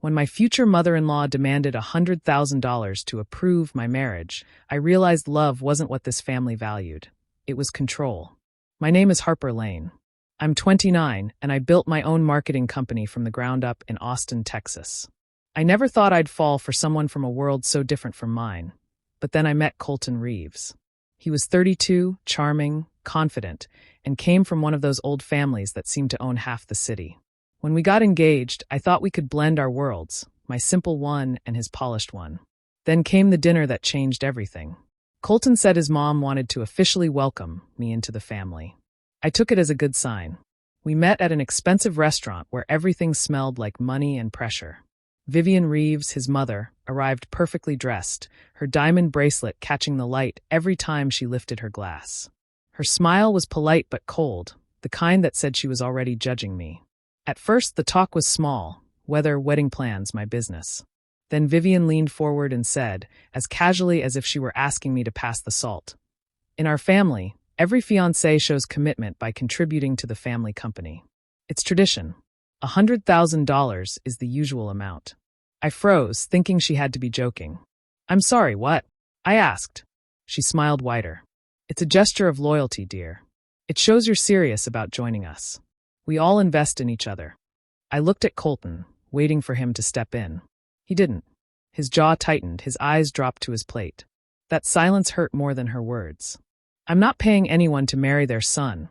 When my future mother-in-law demanded $100,000 to approve my marriage, I realized love wasn't what this family valued. It was control. My name is Harper Lane. I'm 29, and I built my own marketing company from the ground up in Austin, Texas. I never thought I'd fall for someone from a world so different from mine. But then I met Colton Reeves. He was 32, charming, confident, and came from one of those old families that seemed to own half the city. When we got engaged, I thought we could blend our worlds, my simple one and his polished one. Then came the dinner that changed everything. Colton said his mom wanted to officially welcome me into the family. I took it as a good sign. We met at an expensive restaurant where everything smelled like money and pressure. Vivian Reeves, his mother, arrived perfectly dressed, her diamond bracelet catching the light every time she lifted her glass. Her smile was polite but cold, the kind that said she was already judging me. At first, the talk was small, whether wedding plans my business. Then Vivian leaned forward and said, as casually as if she were asking me to pass the salt, "In our family, every fiancé shows commitment by contributing to the family company. It's tradition. $100,000 is the usual amount." I froze, thinking she had to be joking. "I'm sorry, what?" I asked. She smiled wider. "It's a gesture of loyalty, dear. It shows you're serious about joining us. We all invest in each other." I looked at Colton, waiting for him to step in. He didn't. His jaw tightened, his eyes dropped to his plate. That silence hurt more than her words. "I'm not paying anyone to marry their son,"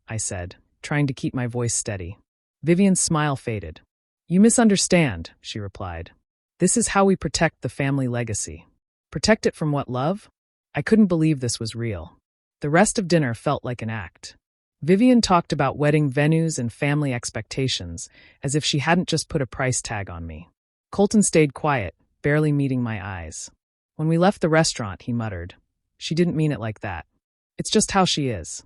I said, trying to keep my voice steady. Vivian's smile faded. "You misunderstand," she replied. "This is how we protect the family legacy." Protect it from what, love? I couldn't believe this was real. The rest of dinner felt like an act. Vivian talked about wedding venues and family expectations, as if she hadn't just put a price tag on me. Colton stayed quiet, barely meeting my eyes. When we left the restaurant, he muttered, "She didn't mean it like that. It's just how she is."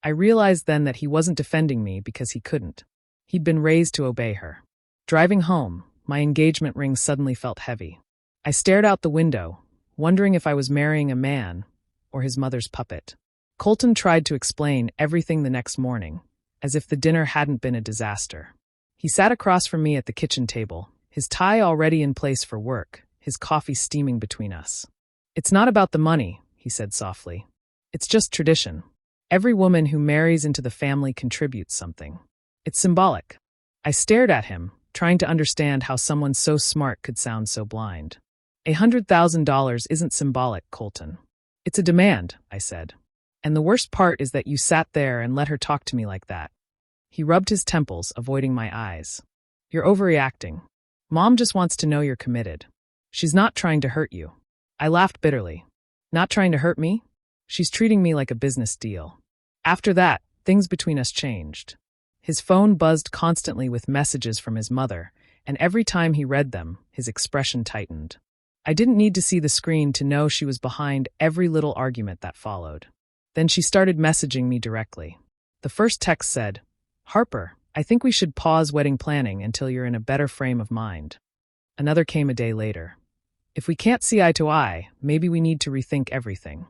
I realized then that he wasn't defending me because he couldn't. He'd been raised to obey her. Driving home, my engagement ring suddenly felt heavy. I stared out the window, wondering if I was marrying a man or his mother's puppet. Colton tried to explain everything the next morning, as if the dinner hadn't been a disaster. He sat across from me at the kitchen table, his tie already in place for work, his coffee steaming between us. "It's not about the money," he said softly. "It's just tradition. Every woman who marries into the family contributes something. It's symbolic." I stared at him, trying to understand how someone so smart could sound so blind. $100,000 isn't symbolic, Colton. It's a demand, I said. And the worst part is that you sat there and let her talk to me like that. He rubbed his temples, avoiding my eyes. "You're overreacting. Mom just wants to know you're committed. She's not trying to hurt you." I laughed bitterly. "Not trying to hurt me? She's treating me like a business deal." After that, things between us changed. His phone buzzed constantly with messages from his mother, and every time he read them, his expression tightened. I didn't need to see the screen to know she was behind every little argument that followed. Then she started messaging me directly. The first text said, "Harper, I think we should pause wedding planning until you're in a better frame of mind." Another came a day later. "If we can't see eye to eye, maybe we need to rethink everything."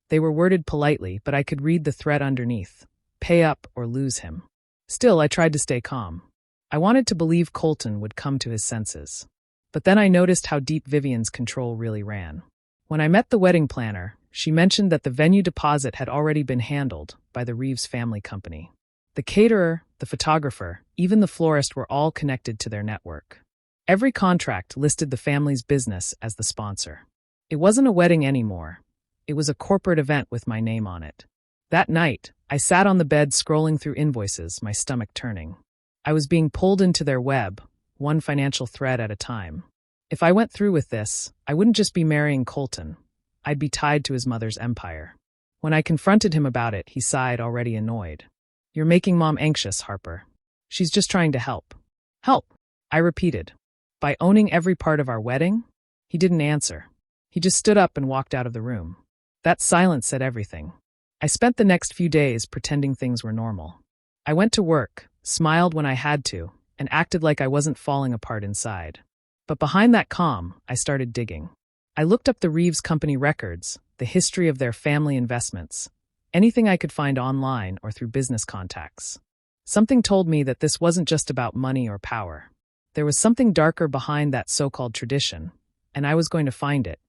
They were worded politely, but I could read the threat underneath. Pay up or lose him. Still, I tried to stay calm. I wanted to believe Colton would come to his senses. But then I noticed how deep Vivian's control really ran. When I met the wedding planner, she mentioned that the venue deposit had already been handled by the Reeves family company. The caterer, the photographer, even the florist were all connected to their network. Every contract listed the family's business as the sponsor. It wasn't a wedding anymore. It was a corporate event with my name on it. That night, I sat on the bed scrolling through invoices, my stomach turning. I was being pulled into their web, one financial thread at a time. If I went through with this, I wouldn't just be marrying Colton. I'd be tied to his mother's empire. When I confronted him about it, he sighed, already annoyed. "You're making Mom anxious, Harper. She's just trying to help." "Help," I repeated. "By owning every part of our wedding?" He didn't answer. He just stood up and walked out of the room. That silence said everything. I spent the next few days pretending things were normal. I went to work, smiled when I had to, and acted like I wasn't falling apart inside. But behind that calm, I started digging. I looked up the Reeves Company records, the history of their family investments, anything I could find online or through business contacts. Something told me that this wasn't just about money or power. There was something darker behind that so-called tradition, and I was going to find it.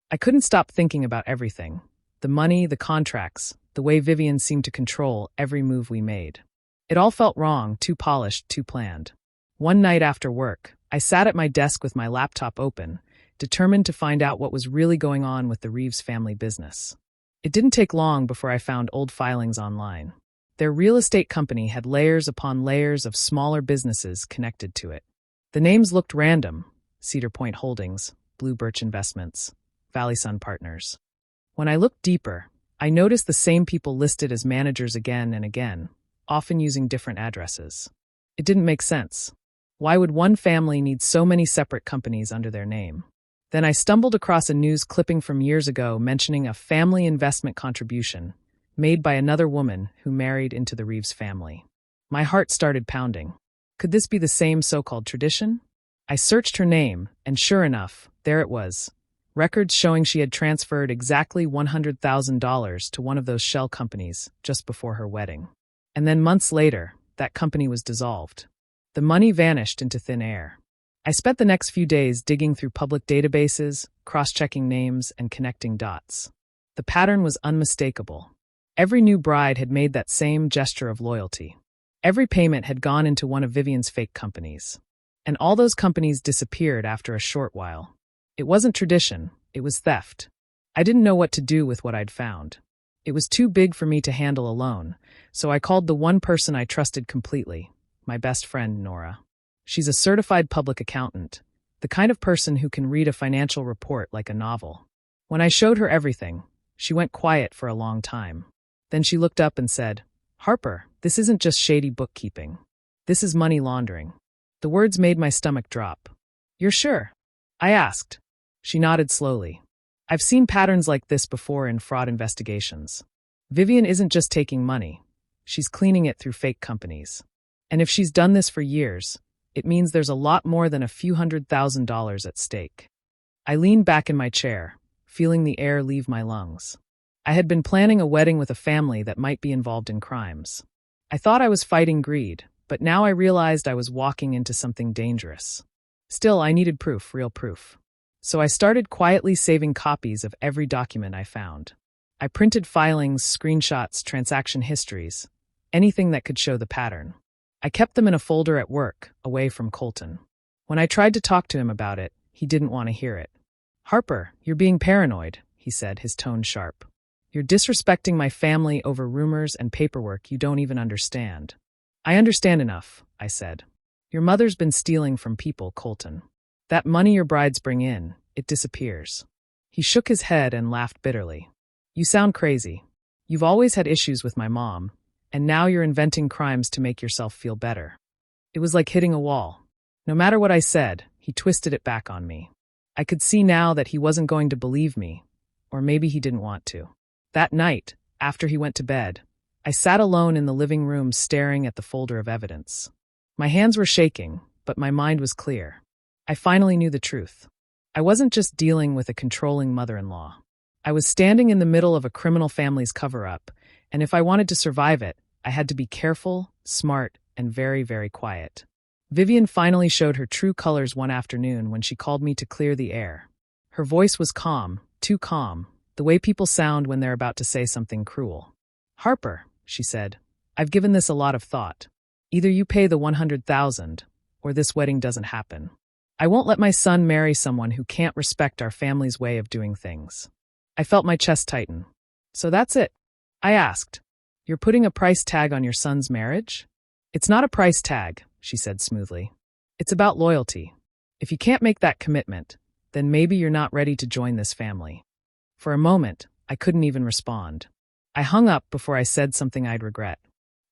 I couldn't stop thinking about everything. The money, the contracts, the way Vivian seemed to control every move we made. It all felt wrong, too polished, too planned. One night after work, I sat at my desk with my laptop open, determined to find out what was really going on with the Reeves family business. It didn't take long before I found old filings online. Their real estate company had layers upon layers of smaller businesses connected to it. The names looked random: Cedar Point Holdings, Blue Birch Investments, Valley Sun Partners. When I looked deeper, I noticed the same people listed as managers again and again, often using different addresses. It didn't make sense. Why would one family need so many separate companies under their name? Then I stumbled across a news clipping from years ago mentioning a family investment contribution made by another woman who married into the Reeves family. My heart started pounding. Could this be the same so-called tradition? I searched her name, and sure enough, there it was. Records showing she had transferred exactly $100,000 to one of those shell companies just before her wedding. And then months later, that company was dissolved. The money vanished into thin air. I spent the next few days digging through public databases, cross-checking names, and connecting dots. The pattern was unmistakable. Every new bride had made that same gesture of loyalty. Every payment had gone into one of Vivian's fake companies. And all those companies disappeared after a short while. It wasn't tradition, it was theft. I didn't know what to do with what I'd found. It was too big for me to handle alone, so I called the one person I trusted completely, my best friend, Nora. She's a certified public accountant, the kind of person who can read a financial report like a novel. When I showed her everything, she went quiet for a long time. Then she looked up and said, "Harper, this isn't just shady bookkeeping. This is money laundering." The words made my stomach drop. "You're sure?" I asked. She nodded slowly. "I've seen patterns like this before in fraud investigations. Vivian isn't just taking money. She's cleaning it through fake companies. And if she's done this for years, it means there's a lot more than a few $100,000 at stake." I leaned back in my chair, feeling the air leave my lungs. I had been planning a wedding with a family that might be involved in crimes. I thought I was fighting greed, but now I realized I was walking into something dangerous. Still, I needed proof, real proof. So I started quietly saving copies of every document I found. I printed filings, screenshots, transaction histories, anything that could show the pattern. I kept them in a folder at work, away from Colton. When I tried to talk to him about it, he didn't want to hear it. "Harper, you're being paranoid," he said, his tone sharp. "You're disrespecting my family over rumors and paperwork you don't even understand." "I understand enough," I said. "Your mother's been stealing from people, Colton. That money your brides bring in, it disappears." He shook his head and laughed bitterly. "You sound crazy. You've always had issues with my mom, and now you're inventing crimes to make yourself feel better." It was like hitting a wall. No matter what I said, he twisted it back on me. I could see now that he wasn't going to believe me, or maybe he didn't want to. That night, after he went to bed, I sat alone in the living room staring at the folder of evidence. My hands were shaking, but my mind was clear. I finally knew the truth. I wasn't just dealing with a controlling mother-in-law. I was standing in the middle of a criminal family's cover-up, and if I wanted to survive it, I had to be careful, smart, and very, very quiet. Vivian finally showed her true colors one afternoon when she called me to clear the air. Her voice was calm, too calm, the way people sound when they're about to say something cruel. "Harper," she said, "I've given this a lot of thought. Either you pay the $100,000, or this wedding doesn't happen. I won't let my son marry someone who can't respect our family's way of doing things." I felt my chest tighten. "So that's it?" I asked. "You're putting a price tag on your son's marriage?" "It's not a price tag," she said smoothly. "It's about loyalty. If you can't make that commitment, then maybe you're not ready to join this family." For a moment, I couldn't even respond. I hung up before I said something I'd regret.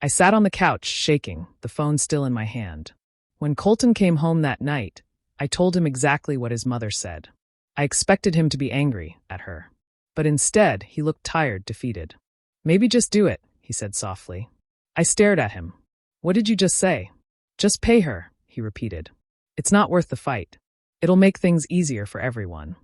I sat on the couch, shaking, the phone still in my hand. When Colton came home that night, I told him exactly what his mother said. I expected him to be angry at her. But instead, he looked tired, defeated. "Maybe just do it," he said softly. I stared at him. "What did you just say?" "Just pay her," he repeated. "It's not worth the fight. It'll make things easier for everyone."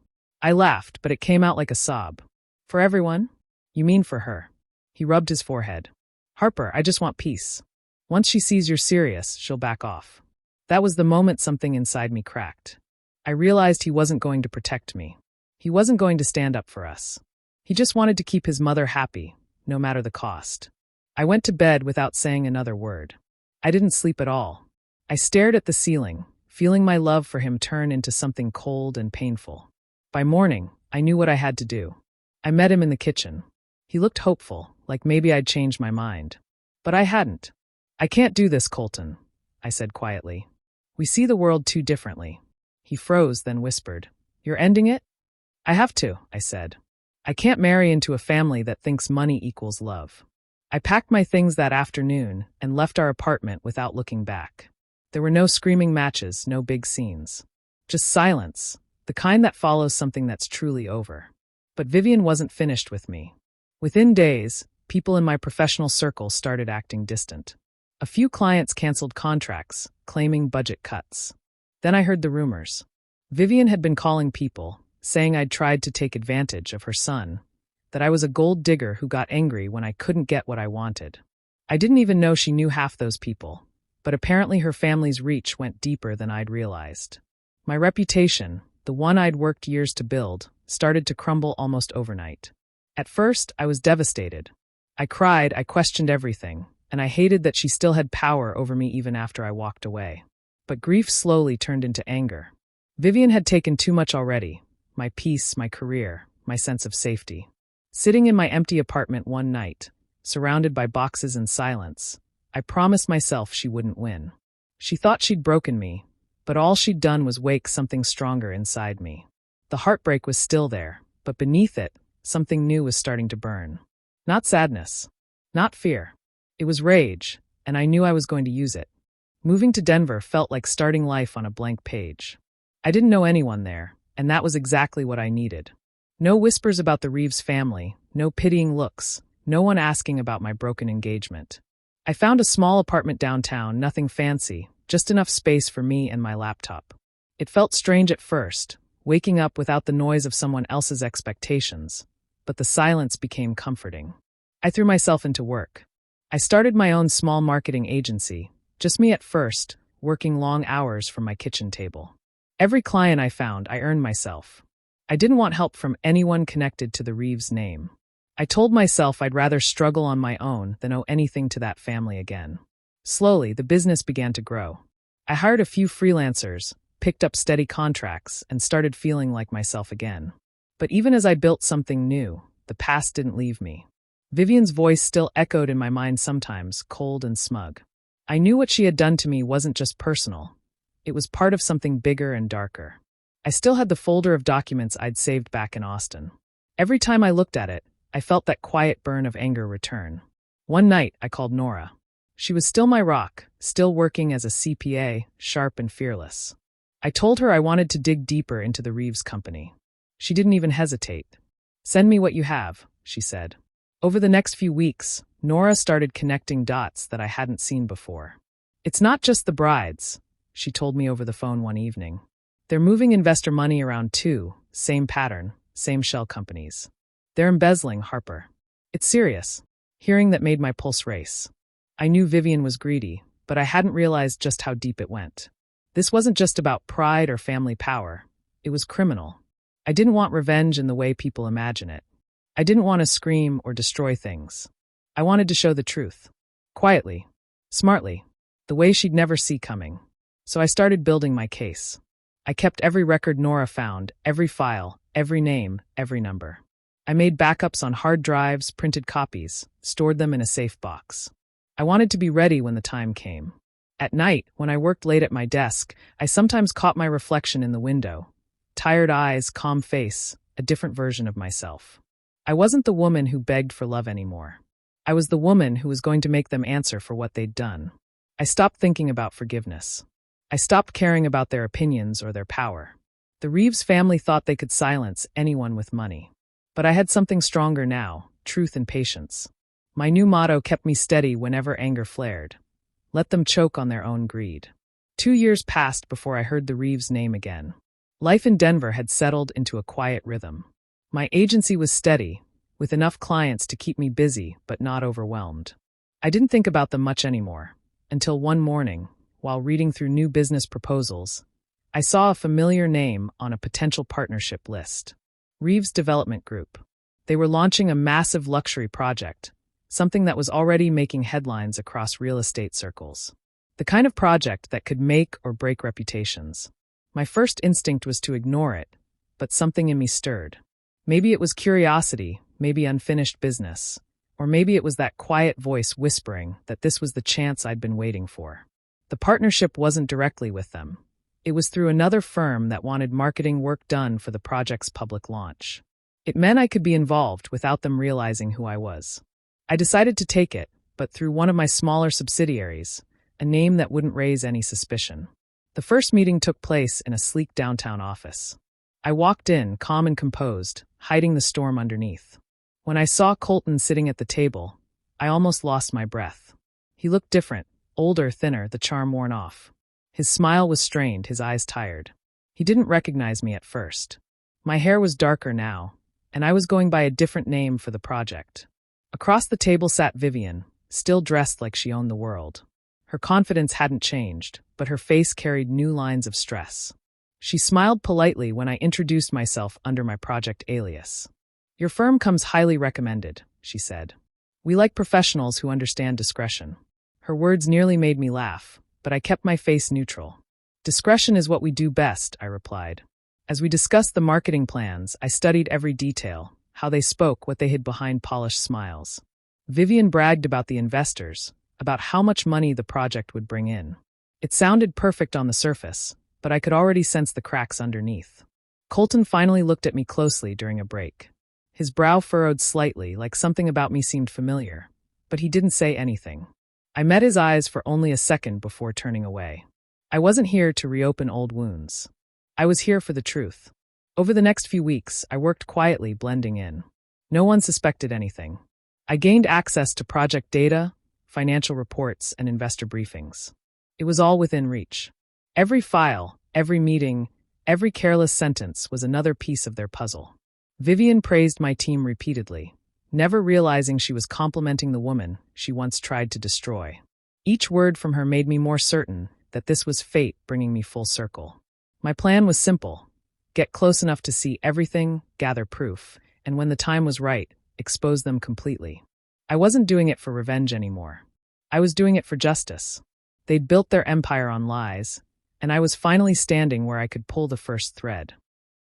I laughed, but it came out like a sob. "For everyone? You mean for her?" He rubbed his forehead. "Harper, I just want peace. Once she sees you're serious, she'll back off." That was the moment something inside me cracked. I realized he wasn't going to protect me. He wasn't going to stand up for us. He just wanted to keep his mother happy, no matter the cost. I went to bed without saying another word. I didn't sleep at all. I stared at the ceiling, feeling my love for him turn into something cold and painful. By morning, I knew what I had to do. I met him in the kitchen. He looked hopeful, like maybe I'd changed my mind. But I hadn't. "I can't do this, Colton," I said quietly. "We see the world too differently." He froze, then whispered, "You're ending it?" "I have to," I said. "I can't marry into a family that thinks money equals love." I packed my things that afternoon and left our apartment without looking back. There were no screaming matches, no big scenes. Just silence, the kind that follows something that's truly over. But Vivian wasn't finished with me. Within days, people in my professional circle started acting distant. A few clients canceled contracts, claiming budget cuts. Then I heard the rumors. Vivian had been calling people, saying I'd tried to take advantage of her son, that I was a gold digger who got angry when I couldn't get what I wanted. I didn't even know she knew half those people, but apparently her family's reach went deeper than I'd realized. My reputation, the one I'd worked years to build, started to crumble almost overnight. At first, I was devastated. I cried, I questioned everything, and I hated that she still had power over me even after I walked away. But grief slowly turned into anger. Vivian had taken too much already: my peace, my career, my sense of safety. Sitting in my empty apartment one night, surrounded by boxes and silence, I promised myself she wouldn't win. She thought she'd broken me, but all she'd done was wake something stronger inside me. The heartbreak was still there, but beneath it, something new was starting to burn. Not sadness, not fear. It was rage, and I knew I was going to use it. Moving to Denver felt like starting life on a blank page. I didn't know anyone there, and that was exactly what I needed. No whispers about the Reeves family, no pitying looks, no one asking about my broken engagement. I found a small apartment downtown, nothing fancy, just enough space for me and my laptop. It felt strange at first, waking up without the noise of someone else's expectations, but the silence became comforting. I threw myself into work. I started my own small marketing agency, just me at first, working long hours from my kitchen table. Every client I found, I earned myself. I didn't want help from anyone connected to the Reeves name. I told myself I'd rather struggle on my own than owe anything to that family again. Slowly, the business began to grow. I hired a few freelancers, picked up steady contracts, and started feeling like myself again. But even as I built something new, the past didn't leave me. Vivian's voice still echoed in my mind sometimes, cold and smug. I knew what she had done to me wasn't just personal. It was part of something bigger and darker. I still had the folder of documents I'd saved back in Austin. Every time I looked at it, I felt that quiet burn of anger return. One night, I called Nora. She was still my rock, still working as a CPA, sharp and fearless. I told her I wanted to dig deeper into the Reeves company. She didn't even hesitate. "Send me what you have," she said. Over the next few weeks, Nora started connecting dots that I hadn't seen before. "It's not just the brides," she told me over the phone one evening. "They're moving investor money around too, same pattern, same shell companies. They're embezzling, Harper. It's serious." Hearing that made my pulse race. I knew Vivian was greedy, but I hadn't realized just how deep it went. This wasn't just about pride or family power. It was criminal. I didn't want revenge in the way people imagine it. I didn't want to scream or destroy things. I wanted to show the truth. Quietly. Smartly. The way she'd never see coming. So I started building my case. I kept every record Nora found, every file, every name, every number. I made backups on hard drives, printed copies, stored them in a safe box. I wanted to be ready when the time came. At night, when I worked late at my desk, I sometimes caught my reflection in the window. Tired eyes, calm face, a different version of myself. I wasn't the woman who begged for love anymore. I was the woman who was going to make them answer for what they'd done. I stopped thinking about forgiveness. I stopped caring about their opinions or their power. The Reeves family thought they could silence anyone with money. But I had something stronger now, truth and patience. My new motto kept me steady whenever anger flared. Let them choke on their own greed. 2 years passed before I heard the Reeves name again. Life in Denver had settled into a quiet rhythm. My agency was steady, with enough clients to keep me busy but not overwhelmed. I didn't think about them much anymore, until one morning, while reading through new business proposals, I saw a familiar name on a potential partnership list. Reeves Development Group. They were launching a massive luxury project, something that was already making headlines across real estate circles. The kind of project that could make or break reputations. My first instinct was to ignore it, but something in me stirred. Maybe it was curiosity, maybe unfinished business, or maybe it was that quiet voice whispering that this was the chance I'd been waiting for. The partnership wasn't directly with them. It was through another firm that wanted marketing work done for the project's public launch. It meant I could be involved without them realizing who I was. I decided to take it, but through one of my smaller subsidiaries, a name that wouldn't raise any suspicion. The first meeting took place in a sleek downtown office. I walked in, calm and composed, hiding the storm underneath. When I saw Colton sitting at the table, I almost lost my breath. He looked different, older, thinner, the charm worn off. His smile was strained, his eyes tired. He didn't recognize me at first. My hair was darker now, and I was going by a different name for the project. Across the table sat Vivian, still dressed like she owned the world. Her confidence hadn't changed, but her face carried new lines of stress. She smiled politely when I introduced myself under my project alias. "Your firm comes highly recommended," she said. "We like professionals who understand discretion." Her words nearly made me laugh, but I kept my face neutral. "Discretion is what we do best," I replied. As we discussed the marketing plans, I studied every detail, how they spoke, what they hid behind polished smiles. Vivian bragged about the investors, about how much money the project would bring in. It sounded perfect on the surface, but I could already sense the cracks underneath. Colton finally looked at me closely during a break. His brow furrowed slightly, like something about me seemed familiar, but he didn't say anything. I met his eyes for only a second before turning away. I wasn't here to reopen old wounds. I was here for the truth. Over the next few weeks, I worked quietly, blending in. No one suspected anything. I gained access to project data, financial reports, and investor briefings. It was all within reach. Every file, every meeting, every careless sentence was another piece of their puzzle. Vivian praised my team repeatedly, never realizing she was complimenting the woman she once tried to destroy. Each word from her made me more certain that this was fate bringing me full circle. My plan was simple: get close enough to see everything, gather proof, and when the time was right, expose them completely. I wasn't doing it for revenge anymore. I was doing it for justice. They'd built their empire on lies, and I was finally standing where I could pull the first thread.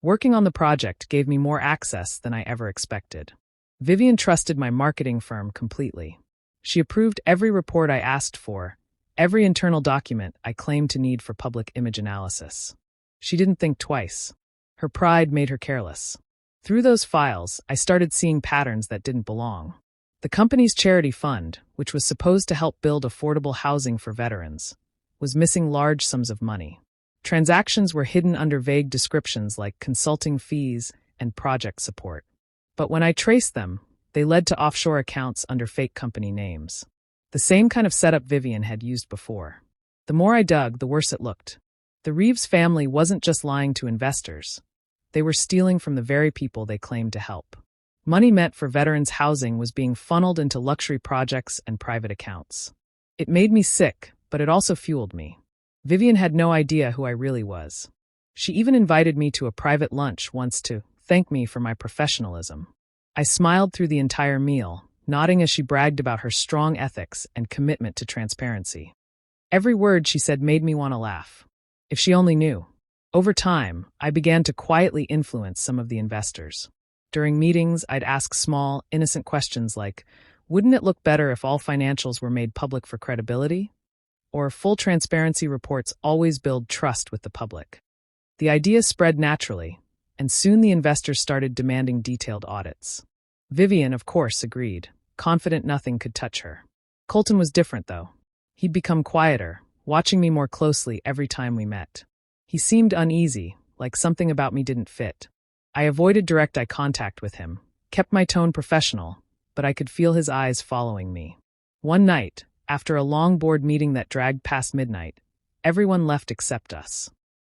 Working on the project gave me more access than I ever expected. Vivian trusted my marketing firm completely. She approved every report I asked for, every internal document I claimed to need for public image analysis. She didn't think twice. Her pride made her careless. Through those files, I started seeing patterns that didn't belong. The company's charity fund, which was supposed to help build affordable housing for veterans, was missing large sums of money. Transactions were hidden under vague descriptions like consulting fees and project support. But when I traced them, they led to offshore accounts under fake company names. The same kind of setup Vivian had used before. The more I dug, the worse it looked. The Reeves family wasn't just lying to investors. They were stealing from the very people they claimed to help. Money meant for veterans' housing was being funneled into luxury projects and private accounts. It made me sick, but it also fueled me. Vivian had no idea who I really was. She even invited me to a private lunch once to thank me for my professionalism. I smiled through the entire meal, nodding as she bragged about her strong ethics and commitment to transparency. Every word she said made me want to laugh. If she only knew. Over time, I began to quietly influence some of the investors. During meetings, I'd ask small, innocent questions like, wouldn't it look better if all financials were made public for credibility? Or full transparency reports always build trust with the public. The idea spread naturally, and soon the investors started demanding detailed audits. Vivian, of course, agreed, confident nothing could touch her. Colton was different, though. He'd become quieter, watching me more closely every time we met. He seemed uneasy, like something about me didn't fit. I avoided direct eye contact with him, kept my tone professional, but I could feel his eyes following me. One night, after a long board meeting that dragged past midnight, everyone left except us.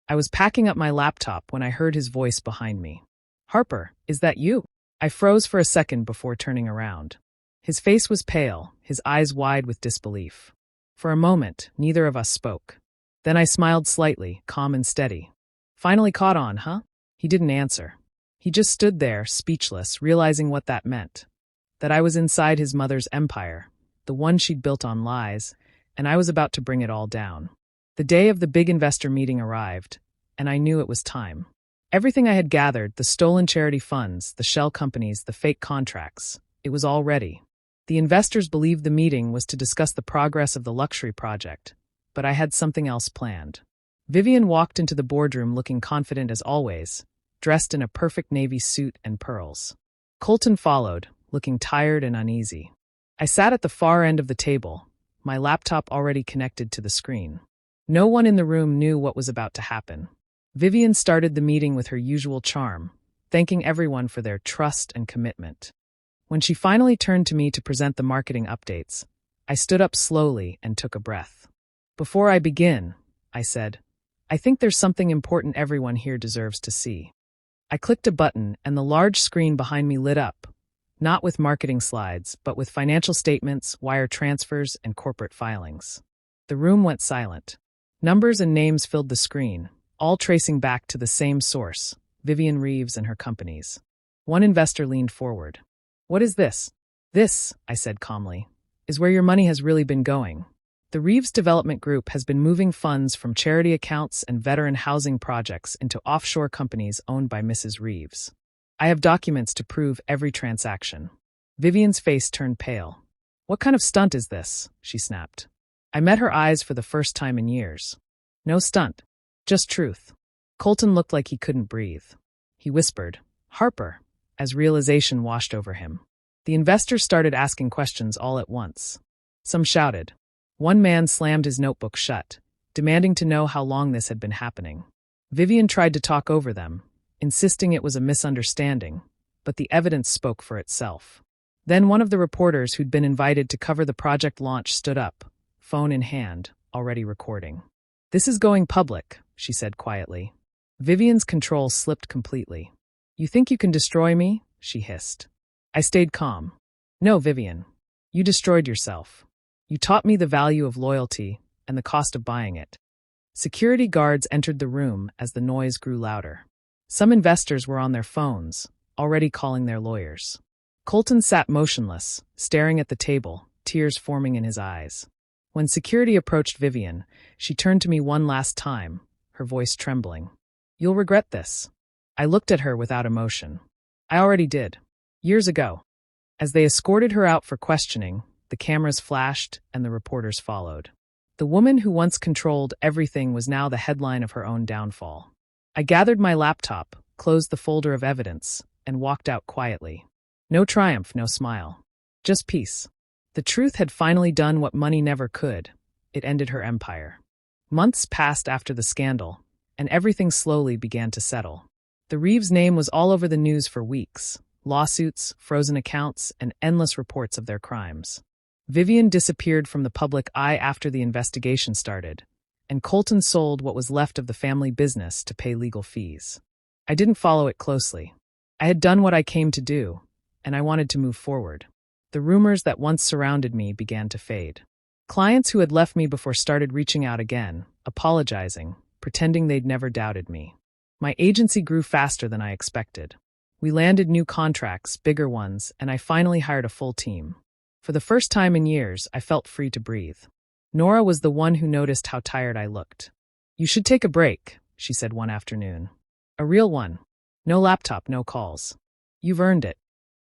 I was packing up my laptop when I heard his voice behind me. "Harper, is that you?" I froze for a second before turning around. His face was pale, his eyes wide with disbelief. For a moment, neither of us spoke. Then I smiled slightly, calm and steady. Finally caught on, huh? He didn't answer. He just stood there, speechless, realizing what that meant. That I was inside his mother's empire, the one she'd built on lies, and I was about to bring it all down. The day of the big investor meeting arrived, and I knew it was time. Everything I had gathered, the stolen charity funds, the shell companies, the fake contracts, it was all ready. The investors believed the meeting was to discuss the progress of the luxury project, but I had something else planned. Vivian walked into the boardroom looking confident as always, dressed in a perfect navy suit and pearls. Colton followed, looking tired and uneasy. I sat at the far end of the table, my laptop already connected to the screen. No one in the room knew what was about to happen. Vivian started the meeting with her usual charm, thanking everyone for their trust and commitment. When she finally turned to me to present the marketing updates, I stood up slowly and took a breath. Before I begin, I said, I think there's something important everyone here deserves to see. I clicked a button and the large screen behind me lit up, not with marketing slides, but with financial statements, wire transfers, and corporate filings. The room went silent. Numbers and names filled the screen, all tracing back to the same source, Vivian Reeves and her companies. One investor leaned forward. What is this? This, I said calmly, is where your money has really been going. The Reeves Development Group has been moving funds from charity accounts and veteran housing projects into offshore companies owned by Mrs. Reeves. I have documents to prove every transaction. Vivian's face turned pale. What kind of stunt is this? She snapped. I met her eyes for the first time in years. No stunt. Just truth. Colton looked like he couldn't breathe. He whispered, Harper, as realization washed over him. The investors started asking questions all at once. Some shouted. One man slammed his notebook shut, demanding to know how long this had been happening. Vivian tried to talk over them, insisting it was a misunderstanding, but the evidence spoke for itself. Then one of the reporters who'd been invited to cover the project launch stood up, phone in hand, already recording. This is going public, she said quietly. Vivian's control slipped completely. You think you can destroy me? She hissed. I stayed calm. No, Vivian. You destroyed yourself. You taught me the value of loyalty and the cost of buying it. Security guards entered the room as the noise grew louder. Some investors were on their phones, already calling their lawyers. Colton sat motionless, staring at the table, tears forming in his eyes. When security approached Vivian, she turned to me one last time, her voice trembling. You'll regret this. I looked at her without emotion. I already did. Years ago. As they escorted her out for questioning, the cameras flashed and the reporters followed. The woman who once controlled everything was now the headline of her own downfall. I gathered my laptop, closed the folder of evidence, and walked out quietly. No triumph, no smile. Just peace. The truth had finally done what money never could. It ended her empire. Months passed after the scandal, and everything slowly began to settle. The Reeves name was all over the news for weeks. Lawsuits, frozen accounts, and endless reports of their crimes. Vivian disappeared from the public eye after the investigation started, and Colton sold what was left of the family business to pay legal fees. I didn't follow it closely. I had done what I came to do, and I wanted to move forward. The rumors that once surrounded me began to fade. Clients who had left me before started reaching out again, apologizing, pretending they'd never doubted me. My agency grew faster than I expected. We landed new contracts, bigger ones, and I finally hired a full team. For the first time in years, I felt free to breathe. Nora was the one who noticed how tired I looked. You should take a break, she said one afternoon. A real one. No laptop, no calls. You've earned it.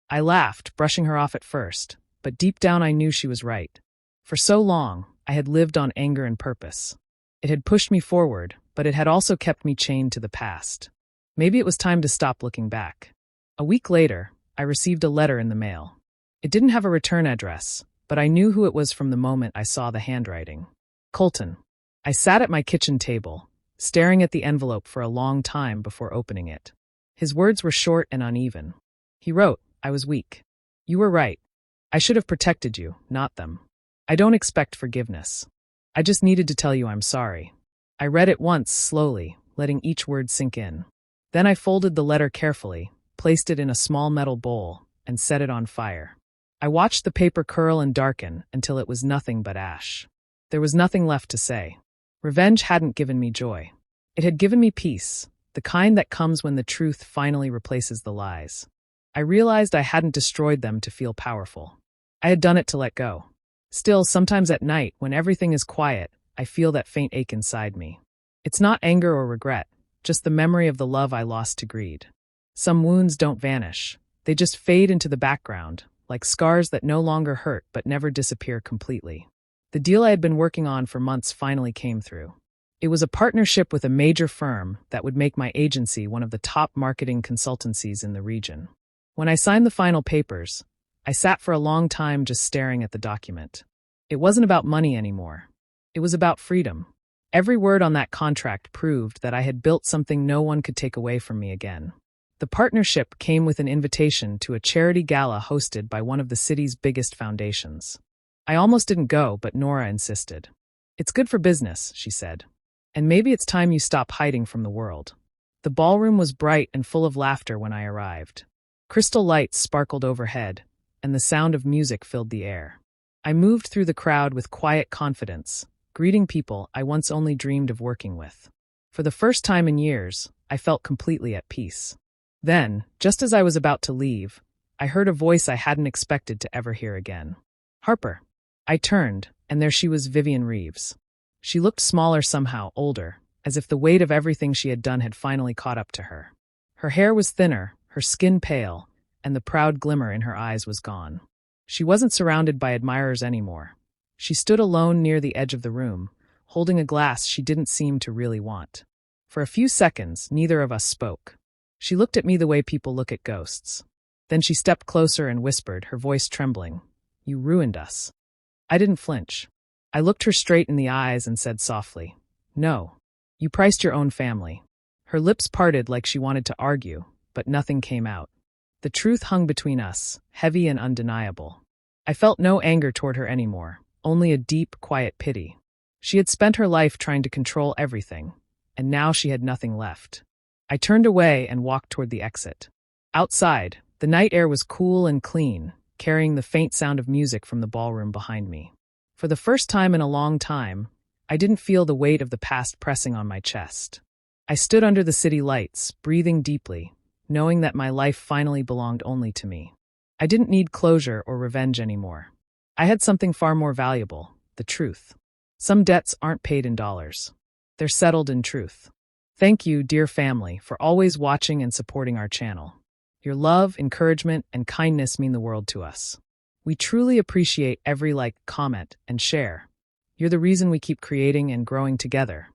I laughed, brushing her off at first, but deep down I knew she was right. For so long, I had lived on anger and purpose. It had pushed me forward, but it had also kept me chained to the past. Maybe it was time to stop looking back. A week later, I received a letter in the mail. It didn't have a return address, but I knew who it was from the moment I saw the handwriting. Colton. I sat at my kitchen table, staring at the envelope for a long time before opening it. His words were short and uneven. He wrote, I was weak. You were right. I should have protected you, not them. I don't expect forgiveness. I just needed to tell you I'm sorry. I read it once, slowly, letting each word sink in. Then I folded the letter carefully, placed it in a small metal bowl, and set it on fire. I watched the paper curl and darken until it was nothing but ash. There was nothing left to say. Revenge hadn't given me joy. It had given me peace, the kind that comes when the truth finally replaces the lies. I realized I hadn't destroyed them to feel powerful. I had done it to let go. Still, sometimes at night, when everything is quiet, I feel that faint ache inside me. It's not anger or regret, just the memory of the love I lost to greed. Some wounds don't vanish. They just fade into the background, like scars that no longer hurt but never disappear completely. The deal I had been working on for months finally came through. It was a partnership with a major firm that would make my agency one of the top marketing consultancies in the region. When I signed the final papers, I sat for a long time just staring at the document. It wasn't about money anymore. It was about freedom. Every word on that contract proved that I had built something no one could take away from me again. The partnership came with an invitation to a charity gala hosted by one of the city's biggest foundations. I almost didn't go, but Nora insisted. "It's good for business," she said. "And maybe it's time you stop hiding from the world." The ballroom was bright and full of laughter when I arrived. Crystal lights sparkled overhead, and the sound of music filled the air. I moved through the crowd with quiet confidence, greeting people I once only dreamed of working with. For the first time in years, I felt completely at peace. Then, just as I was about to leave, I heard a voice I hadn't expected to ever hear again. "Harper." I turned, and there she was, Vivian Reeves. She looked smaller somehow, older, as if the weight of everything she had done had finally caught up to her. Her hair was thinner, her skin pale, and the proud glimmer in her eyes was gone. She wasn't surrounded by admirers anymore. She stood alone near the edge of the room, holding a glass she didn't seem to really want. For a few seconds, neither of us spoke. She looked at me the way people look at ghosts. Then she stepped closer and whispered, her voice trembling, "You ruined us." I didn't flinch. I looked her straight in the eyes and said softly, "No, you priced your own family." Her lips parted like she wanted to argue, but nothing came out. The truth hung between us, heavy and undeniable. I felt no anger toward her anymore, only a deep, quiet pity. She had spent her life trying to control everything, and now she had nothing left. I turned away and walked toward the exit. Outside, the night air was cool and clean, carrying the faint sound of music from the ballroom behind me. For the first time in a long time, I didn't feel the weight of the past pressing on my chest. I stood under the city lights, breathing deeply, knowing that my life finally belonged only to me. I didn't need closure or revenge anymore. I had something far more valuable, the truth. Some debts aren't paid in dollars. They're settled in truth. Thank you, dear family, for always watching and supporting our channel. Your love, encouragement, and kindness mean the world to us. We truly appreciate every like, comment, and share. You're the reason we keep creating and growing together.